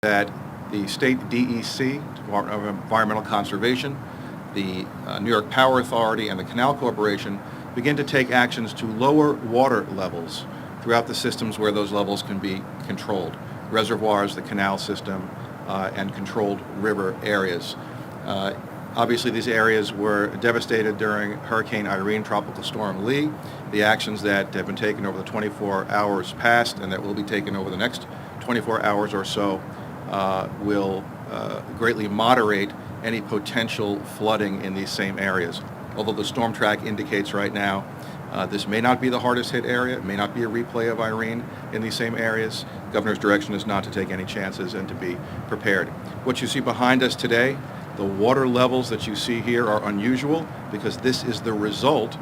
that the state DEC, Department of Environmental Conservation, the New York Power Authority, and the Canal Corporation begin to take actions to lower water levels throughout the systems where those levels can be controlled. Reservoirs, the canal system, and controlled river areas. Obviously, these areas were devastated during Hurricane Irene, Tropical Storm Lee. The actions that have been taken over the 24 hours past and that will be taken over the next 24 hours or so will greatly moderate any potential flooding in these same areas. Although the storm track indicates right now this may not be the hardest hit area, it may not be a replay of Irene in these same areas. The governor's direction is not to take any chances and to be prepared. What you see behind us today, the water levels that you see here are unusual because this is the result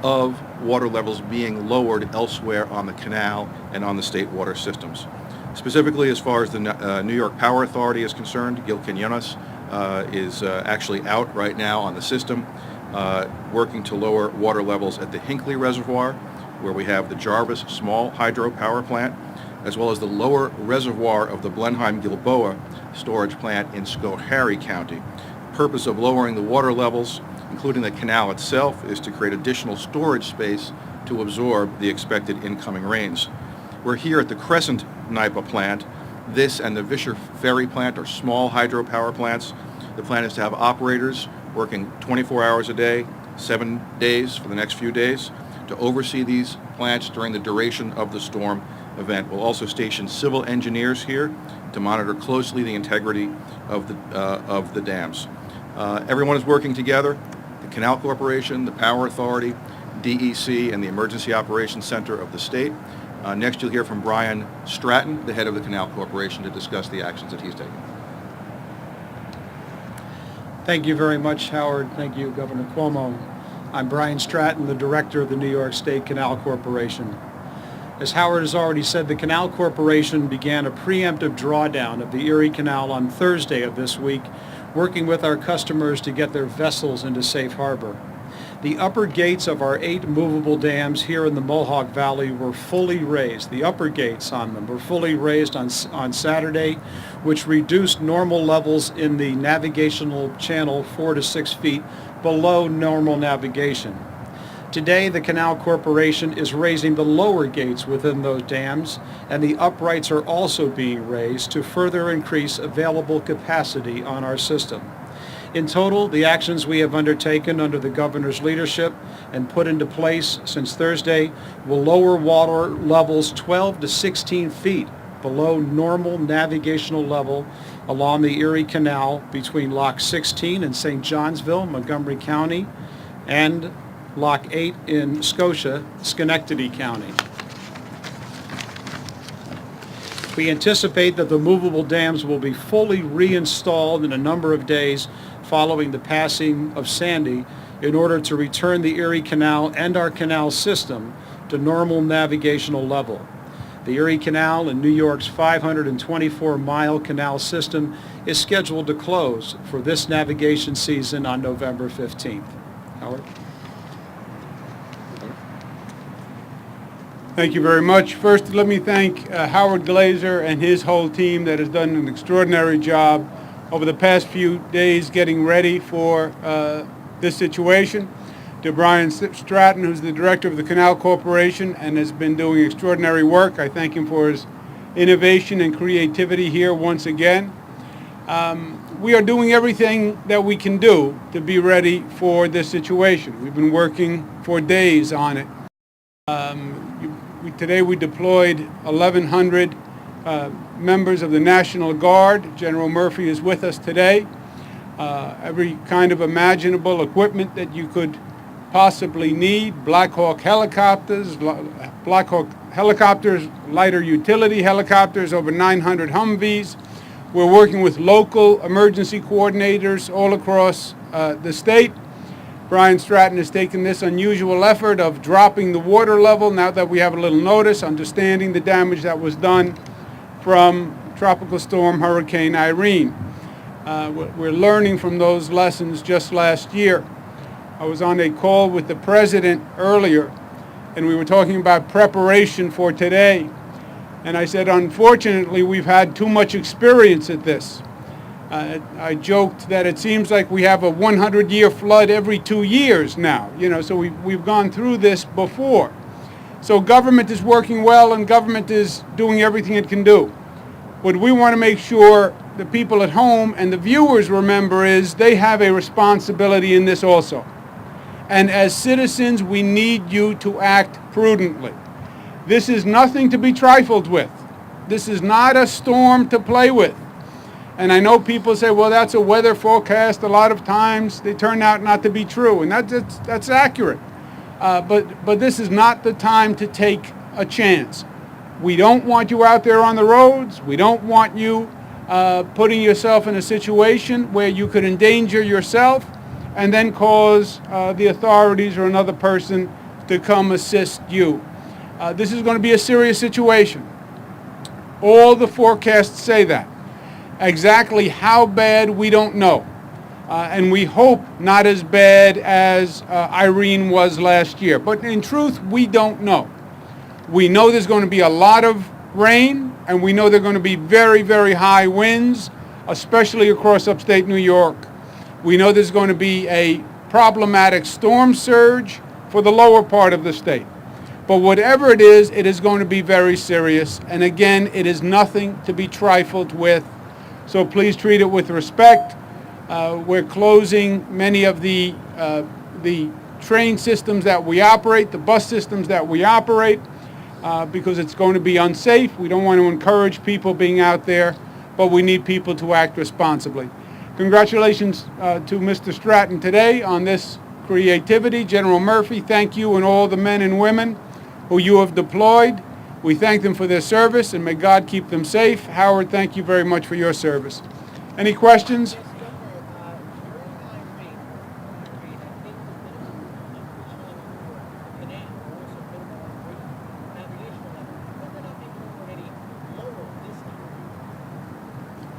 of water levels being lowered elsewhere on the canal and on the state water systems. Specifically, as far as the New York Power Authority is concerned, Gil Quinones is actually out right now on the system, working to lower water levels at the Hinckley Reservoir, where we have the Jarvis Small Hydro Power Plant, as well as the lower reservoir of the Blenheim-Gilboa storage plant in Schoharie County. The purpose of lowering the water levels, including the canal itself, is to create additional storage space to absorb the expected incoming rains. We're here at the Crescent NYPA plant. This and the Vischer Ferry plant are small hydropower plants. The plan is to have operators working 24 hours a day, 7 days for the next few days, to oversee these plants during the duration of the storm event. We'll also station civil engineers here to monitor closely the integrity of the dams. Everyone is working together. The Canal Corporation, the Power Authority, DEC, and the Emergency Operations Center of the state. Next, you'll hear from Brian Stratton, the head of the Canal Corporation, to discuss the actions that he's taken. Thank you very much, Howard. Thank you, Governor Cuomo. I'm Brian Stratton, the director of the New York State Canal Corporation. As Howard has already said, the Canal Corporation began a preemptive drawdown of the Erie Canal on Thursday of this week, working with our customers to get their vessels into safe harbor. The upper gates of our 8 movable dams here in the Mohawk Valley were fully raised. The upper gates on them were fully raised on Saturday, which reduced normal levels in the navigational channel 4 to 6 feet below normal navigation. Today, the Canal Corporation is raising the lower gates within those dams, and the uprights are also being raised to further increase available capacity on our system. In total, the actions we have undertaken under the governor's leadership and put into place since Thursday will lower water levels 12 to 16 feet below normal navigational level along the Erie Canal between Lock 16 in St. Johnsville, Montgomery County, and Lock 8 in Scotia, Schenectady County. We anticipate that the movable dams will be fully reinstalled in a number of days following the passing of Sandy in order to return the Erie Canal and our canal system to normal navigational level. The Erie Canal and New York's 524-mile canal system is scheduled to close for this navigation season on November 15th. Howard? Thank you very much. First, let me thank Howard Glazer and his whole team that has done an extraordinary job over the past few days getting ready for this situation. To Brian Stratton, who's the director of the Canal Corporation and has been doing extraordinary work, I thank him for his innovation and creativity here once again. We are doing everything that we can do to be ready for this situation. We've been working for days on it. Today we deployed 1,100 members of the National Guard. General Murphy is with us today. Every kind of imaginable equipment that you could possibly need. Black Hawk helicopters, lighter utility helicopters, over 900 Humvees. We're working with local emergency coordinators all across the state. Brian Stratton has taken this unusual effort of dropping the water level now that we have a little notice, understanding the damage that was done from Tropical Storm Hurricane Irene. We're learning from those lessons just last year. I was on a call with the president earlier, and we were talking about preparation for today. And I said, unfortunately, we've had too much experience at this. I joked that it seems like we have a 100-year flood every 2 years now, so we've gone through this before. So government is working well and government is doing everything it can do. What we want to make sure the people at home and the viewers remember is they have a responsibility in this also. And as citizens, we need you to act prudently. This is nothing to be trifled with. This is not a storm to play with. And I know people say, well, that's a weather forecast. A lot of times they turn out not to be true, and that's accurate. But this is not the time to take a chance. We don't want you out there on the roads. We don't want you putting yourself in a situation where you could endanger yourself and then cause the authorities or another person to come assist you. This is going to be a serious situation. All the forecasts say that. Exactly how bad, we don't know. And we hope not as bad as Irene was last year. But in truth, we don't know. We know there's going to be a lot of rain, and we know there are going to be very, very high winds, especially across upstate New York. We know there's going to be a problematic storm surge for the lower part of the state. But whatever it is going to be very serious. And again, it is nothing to be trifled with. So please treat it with respect. We're closing many of the train systems that we operate, the bus systems that we operate, because it's going to be unsafe. We don't want to encourage people being out there, but we need people to act responsibly. Congratulations to Mr. Stratton today on this creativity. General Murphy, thank you and all the men and women who you have deployed. We thank them for their service, and may God keep them safe. Howard, thank you very much for your service. Any questions?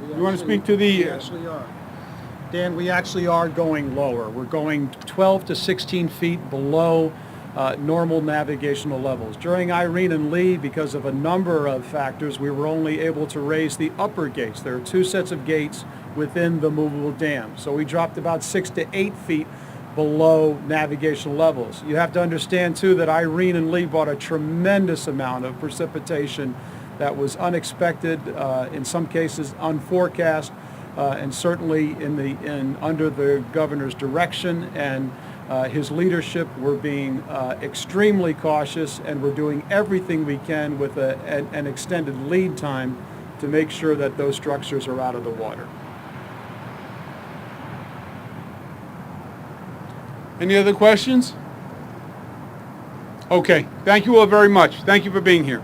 You want to speak to the... We actually are. Dan, we actually are going lower. We're going 12 to 16 feet below normal navigational levels. During Irene and Lee, because of a number of factors, we were only able to raise the upper gates. There are two sets of gates within the movable dam. So we dropped about 6 to 8 feet below navigational levels. You have to understand, too, that Irene and Lee brought a tremendous amount of precipitation that was unexpected, in some cases unforecast, and certainly under the governor's direction and his leadership. We're being extremely cautious, and we're doing everything we can with an extended lead time to make sure that those structures are out of the water. Any other questions? Okay, thank you all very much. Thank you for being here.